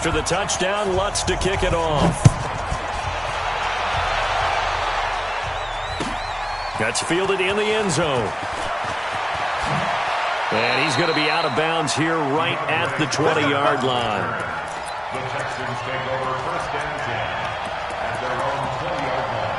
After the touchdown, Lutz to kick it off. That's fielded in the end zone. And he's going to be out of bounds here right at the 20-yard line. The Texans take over first and 10 at their own 20-yard line.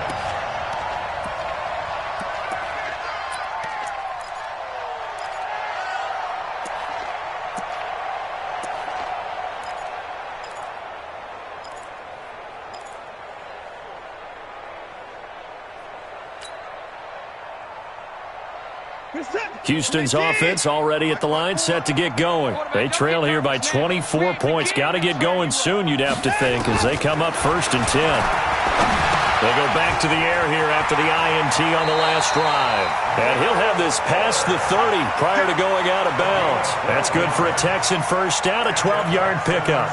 Houston's offense already at the line, set to get going. They trail here by 24 points. Got to get going soon, you'd have to think, as they come up first and 10. They go back to the air here after the INT on the last drive. And he'll have this past the 30 prior to going out of bounds. That's good for a Texan first down, a 12-yard pickup.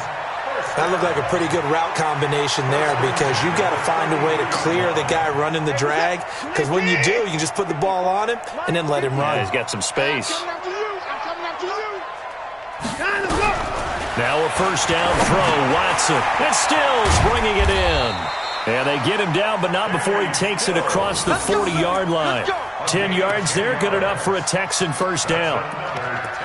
That looked like a pretty good route combination there, because you've got to find a way to clear the guy running the drag, because when you do, you can just put the ball on him and then let him run. Yeah, he's got some space. Now a first down throw, Watson. And Stills bringing it in. And they get him down, but not before he takes it across the 40-yard line. 10 yards there, good enough for a Texan first down.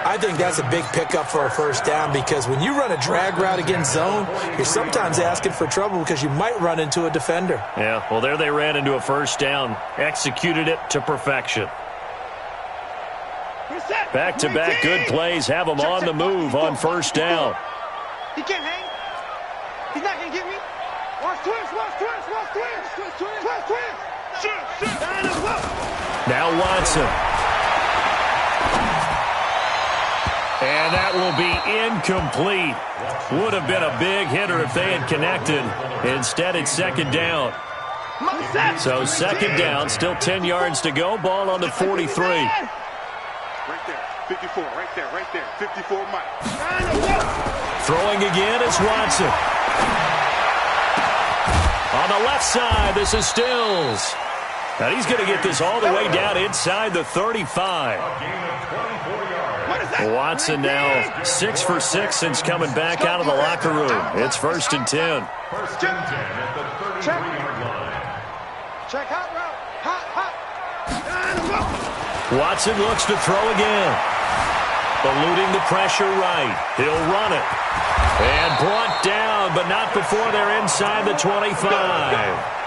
I think that's a big pickup for a first down, because when you run a drag route against zone, you're sometimes asking for trouble because you might run into a defender. Yeah, well, there they ran into a first down, executed it to perfection. Back-to-back good plays have them on the move on first down. He can't hang. He's not going to get me. Watch twist, watch twist, watch twist. Twist, twist. Now Watson. And that will be incomplete. Would have been a big hitter if they had connected. Instead, it's second down. So second down, still 10 yards to go. Ball on the 43. Right there, 54, right there, 54 Mike. Throwing again is Watson. On the left side, this is Stills. And he's going to get this all the way down inside the 35. Watson now 6 for 6 since coming back out of the locker room. It's first and 10. First and 10 at the 33-yard line. Check hot route. Hot. Watson looks to throw again. Eluding the pressure right. He'll run it. And brought down, but not before they're inside the 25.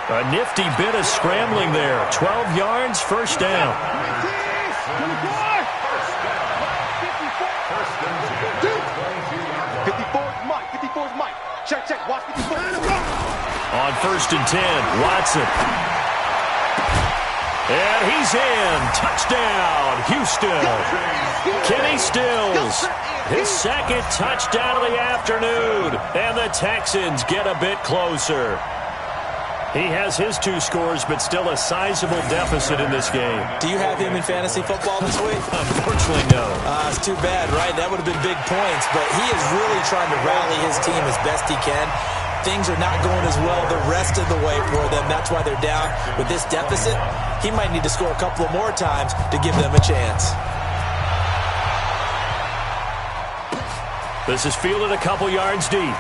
A nifty bit of scrambling there. 12 yards, first down. Check, watch 54. On first and 10, Watson. And he's in. Touchdown, Houston. Kenny Stills, his second touchdown of the afternoon. And the Texans get a bit closer. He has his 2 scores, but still a sizable deficit in this game. Do you have him in fantasy football this week? Unfortunately, no. It's too bad, right? That would have been big points, but he is really trying to rally his team as best he can. Things are not going as well the rest of the way for them. That's why they're down. With this deficit, he might need to score a couple of more times to give them a chance. This is fielded a couple yards deep.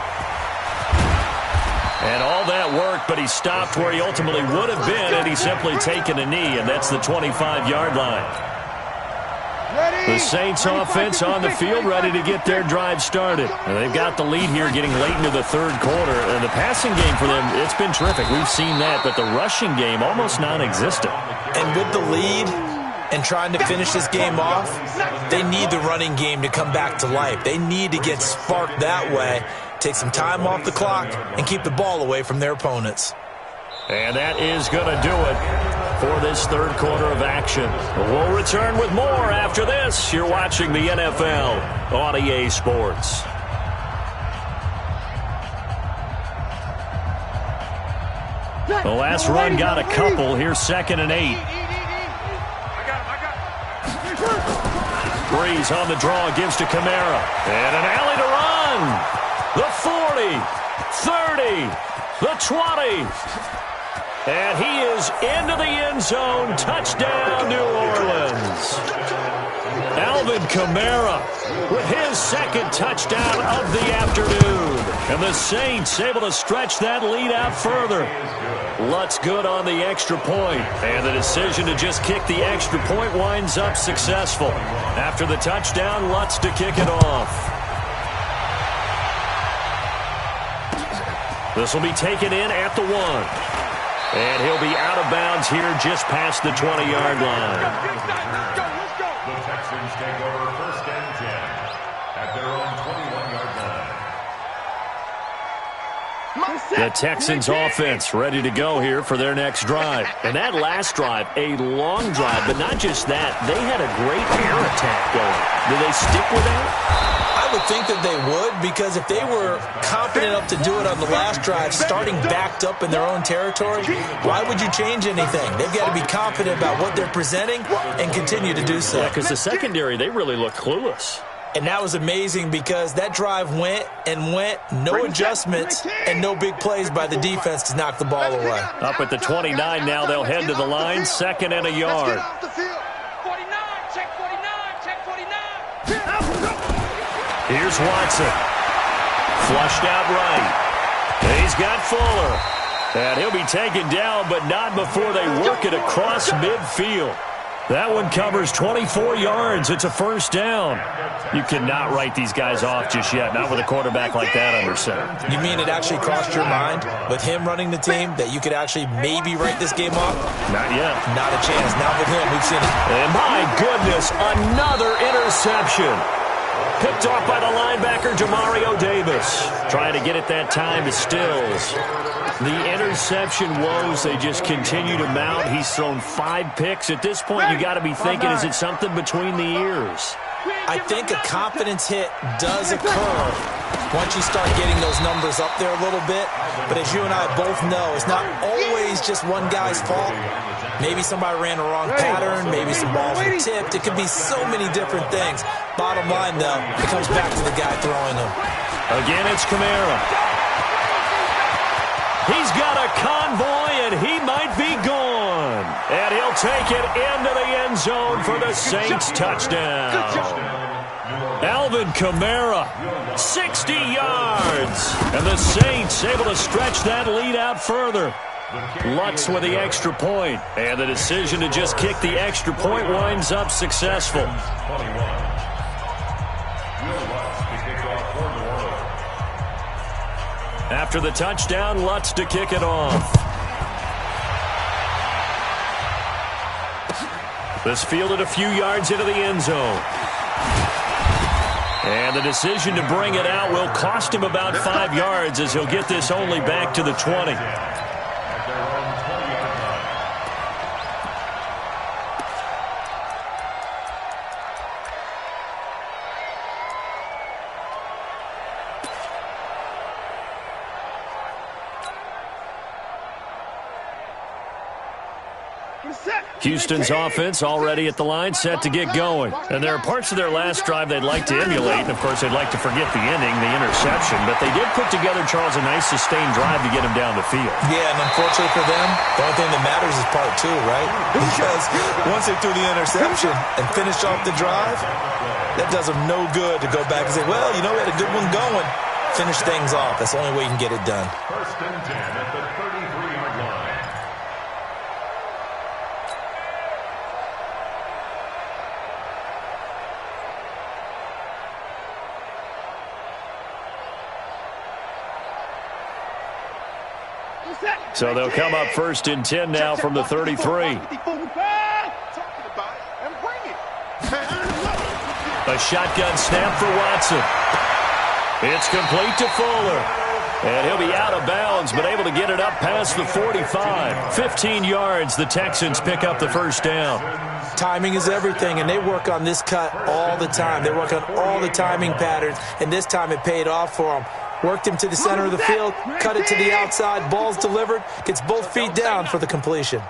And all that worked, but he stopped where he ultimately would have been had he simply taken a knee, and that's the 25-yard line. The Saints offense on the field ready to get their drive started. And they've got the lead here getting late into the third quarter. And the passing game for them, it's been terrific. We've seen that, but the rushing game almost non-existent. And with the lead and trying to finish this game off, they need the running game to come back to life. They need to get sparked that way, take some time off the clock, and keep the ball away from their opponents. And that is going to do it for this third quarter of action. We'll return with more after this. You're watching the NFL on EA Sports. The last run got a couple. Here's second and 8. Breeze on the draw, gives to Kamara. And an alley to run. The 40, 30, the 20. And he is into the end zone. Touchdown, New Orleans. Alvin Kamara with his second touchdown of the afternoon. And the Saints able to stretch that lead out further. Lutz good on the extra point. And the decision to just kick the extra point winds up successful. After the touchdown, Lutz to kick it off. This will be taken in at the 1. And he'll be out of bounds here just past the 20-yard line. The Texans take over 1st and 10 at their own 21-yard line. The Texans offense ready to go here for their next drive. And that last drive, a long drive, but not just that. They had a great air attack going. Do they stick with that? I would think that they would, because if they were confident enough to do it on the last drive, starting backed up in their own territory, why would you change anything? They've got to be confident about what they're presenting and continue to do so. Yeah, because the secondary, they really look clueless. And that was amazing because that drive went and went, no adjustments and no big plays by the defense to knock the ball away. Up at the 29 now, they'll head to the line, 2nd and a yard. 49, check 49, check 49. Here's Watson. Flushed out right. He's got Fuller. And he'll be taken down, but not before they work it across midfield. That one covers 24 yards. It's a 1st down. You cannot write these guys off just yet, not with a quarterback like that under center. You mean it actually crossed your mind with him running the team that you could actually maybe write this game off? Not yet. Not a chance. Not with him. We've seen it. And my goodness, another interception. Picked off by the linebacker, Demario Davis. Trying to get it that time to Stills. The interception woes, they just continue to mount. He's thrown 5 picks. At this point, you got to be thinking, is it something between the ears? I think a confidence hit does occur once you start getting those numbers up there a little bit. But as you and I both know, it's not always just one guy's fault. Maybe somebody ran the wrong pattern. Maybe some balls were tipped. It could be so many different things. Bottom line, though, it comes back to the guy throwing them. Again, it's Kamara. He's got a convoy, and he might be gone. And he'll take it into the end zone for the Saints touchdown. Alvin Kamara, 60 yards. And the Saints able to stretch that lead out further. Lutz with the extra point. And the decision to just kick the extra point winds up successful. After the touchdown, Lutz to kick it off. This fielded a few yards into the end zone. And the decision to bring it out will cost him about 5 yards as he'll get this only back to the 20. Houston's offense already at the line, set to get going. And there are parts of their last drive they'd like to emulate. And, of course, they'd like to forget the ending, the interception. But they did put together, Charles, a nice sustained drive to get him down the field. Yeah, and unfortunately for them, the only thing that matters is part 2, right? Because once they threw the interception and finished off the drive, that does them no good to go back and say, well, you know, we had a good one going. Finish things off. That's the only way you can get it done. 1st and 10 at the 33-yard line. So they'll come up 1st and 10 now from the 33. A shotgun snap for Watson. It's complete to Fuller. And he'll be out of bounds, but able to get it up past the 45. 15 yards, the Texans pick up the 1st down. Timing is everything, and they work on this cut all the time. They work on all the timing patterns, and this time it paid off for them. Worked him to the center of the field, cut it to the outside, ball's delivered, gets both feet down for the completion.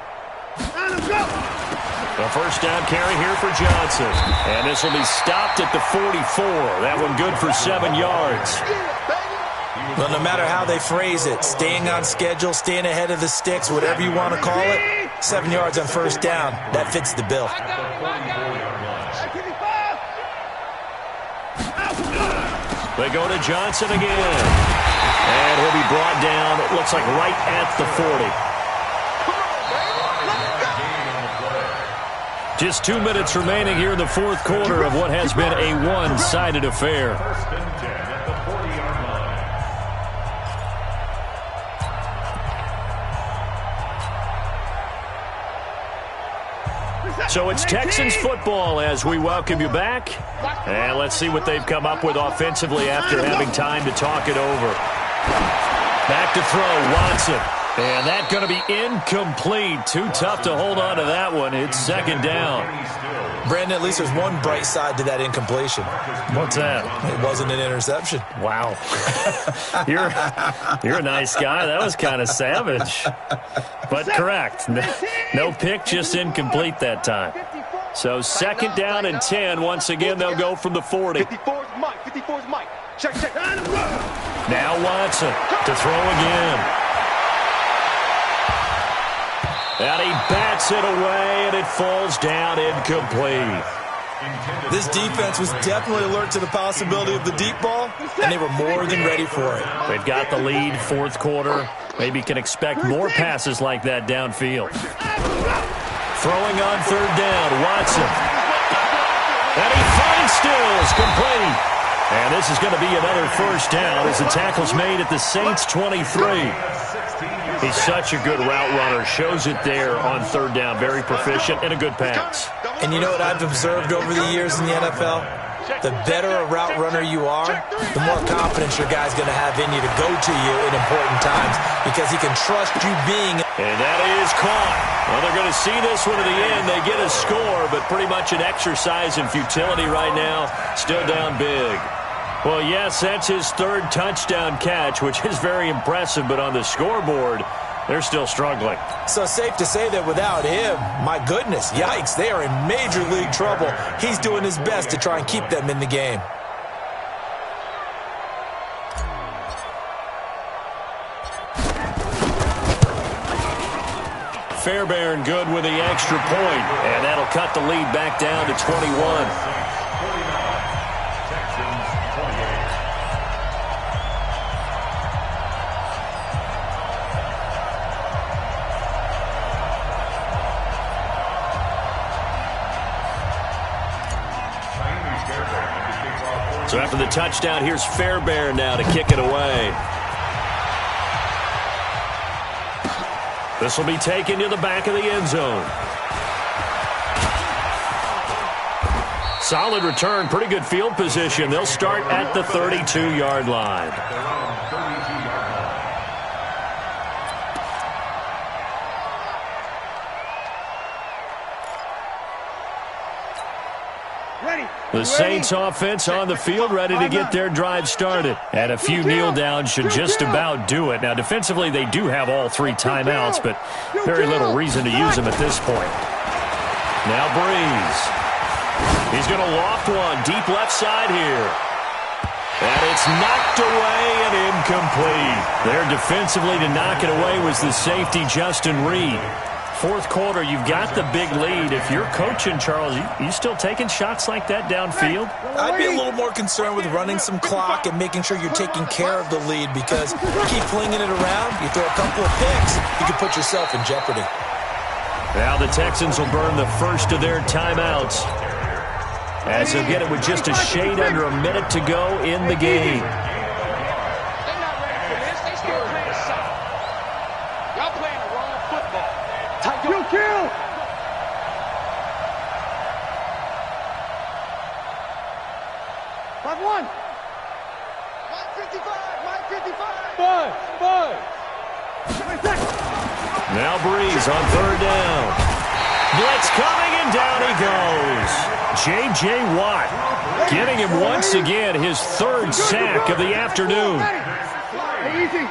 The 1st down carry here for Johnson. And this will be stopped at the 44. That one good for 7 yards. Well, no matter how they phrase it, staying on schedule, staying ahead of the sticks, whatever you want to call it, 7 yards on 1st down, that fits the bill. They go to Johnson again. And he'll be brought down, it looks like right at the 40. Just 2 minutes remaining here in the fourth quarter of what has been a one-sided affair. First and 10 at the 40-yard line. So it's Texans football as we welcome you back. And let's see what they've come up with offensively after having time to talk it over. Back to throw, Watson. And that's going to be incomplete. Too tough to hold on to that one. It's second down. Brandon, at least there's one bright side to that incompletion. What's that? It wasn't an interception. Wow. You're a nice guy. That was kind of savage. But correct. No pick, just incomplete that time. So second down and 10. Once again, they'll go from the 40. 54's Mike. 54's Mike. Check. Now Watson to throw again. And he bats it away, and it falls down incomplete. This defense was definitely alert to the possibility of the deep ball, and they were more than ready for it. They've got the lead, fourth quarter. Maybe can expect more passes like that downfield. Throwing on third down, Watson. And he finds Stills, complete. And this is going to be another first down as the tackle's made at the Saints' 23. He's such a good route runner. Shows it there on third down. Very proficient and a good pass. And you know what I've observed over the years in the NFL? The better a route runner you are, the more confidence your guy's going to have in you to go to you in important times because he can trust you being. And that is caught. Well, they're going to see this one to the end. They get a score, but pretty much an exercise in futility right now. Still down big. Well, yes, that's his third touchdown catch, which is very impressive, but on the scoreboard, they're still struggling. So safe to say that without him, my goodness, yikes, they are in major league trouble. He's doing his best to try and keep them in the game. Fairbairn good with the extra point, and that'll cut the lead back down to 21. So after the touchdown, here's Fairbairn now to kick it away. This will be taken to the back of the end zone. Solid return, pretty good field position. They'll start at the 32-yard line. The Saints offense on the field, ready to get their drive started. And a few kneel downs should just about do it. Now, defensively, they do have all three timeouts, but very little reason to use them at this point. Now Breeze. He's going to loft one deep left side here. And it's knocked away and incomplete. There defensively to knock it away was the safety, Justin Reed. Fourth quarter, you've got the big lead. If you're coaching, Charles, you still taking shots like that downfield? I'd be a little more concerned with running some clock and making sure you're taking care of the lead because you keep flinging it around, you throw a couple of picks, you can put yourself in jeopardy. Now the Texans will burn the first of their timeouts as they'll get it with just a shade under a minute to go in the game. Now Breeze on third down. Blitz coming, and down he goes. J.J. Watt getting him once again his third sack of the afternoon. Hey, easy.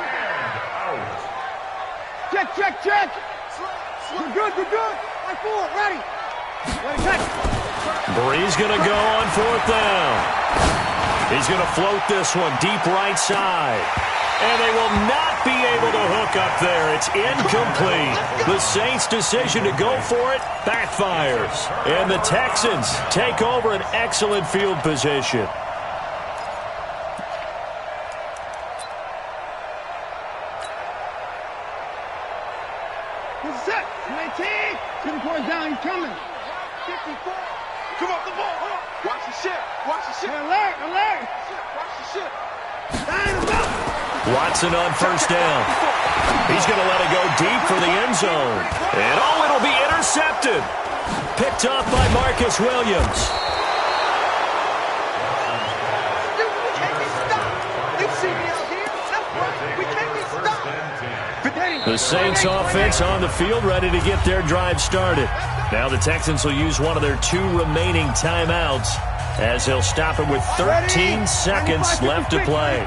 Check. You're good. Right forward, ready. Breeze going to go on fourth down. He's going to float this one deep right side. And they will not be able to hook up there. It's incomplete. The Saints' decision to go for it backfires. And the Texans take over an excellent field position. set. 19. 2 points down. He's coming. 54. Come on, the ball. Watch the shit. Watch the shit. Alert, alert. Watch the shit. Watson on first down. He's going to let it go deep for the end zone. And oh, it'll be intercepted. Picked off by Marcus Williams. Dude, we can't be stopped. You see me out here? That's right. We can't be stopped. The Saints offense on the field, ready to get their drive started. Now the Texans will use one of their 2 remaining timeouts as he'll stop it with 13 seconds left to play.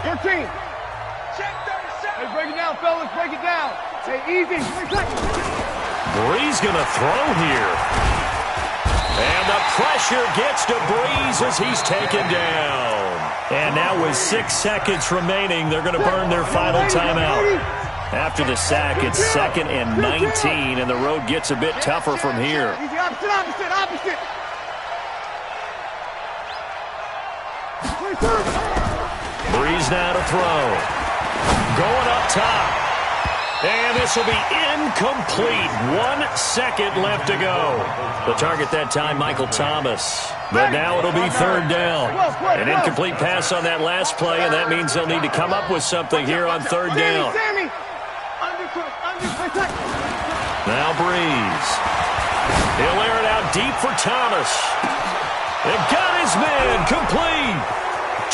14. Hey, break it down, fellas. Break it down. Hey, easy. Breeze going to throw here. And the pressure gets to Breeze as he's taken down. And now with 6 seconds remaining, they're going to burn their final timeout. After the sack, it's 2nd and 19, and the road gets a bit tougher from here. Easy, opposite. Breeze now to throw. Going up top. And this will be incomplete. 1 second left to go. The target that time, Michael Thomas. But now it'll be 3rd down. An incomplete pass on that last play, and that means they'll need to come up with something here on 3rd down. Now Breeze. He'll air it out deep for Thomas. They've got his man complete.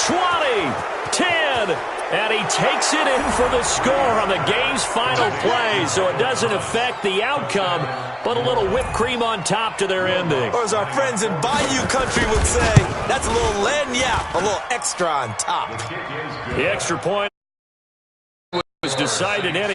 20, 10, and he takes it in for the score on the game's final play, so it doesn't affect the outcome, but a little whipped cream on top to their ending. Or as our friends in Bayou Country would say, that's a little lagniappe, a little extra on top. The extra point was decided anyway.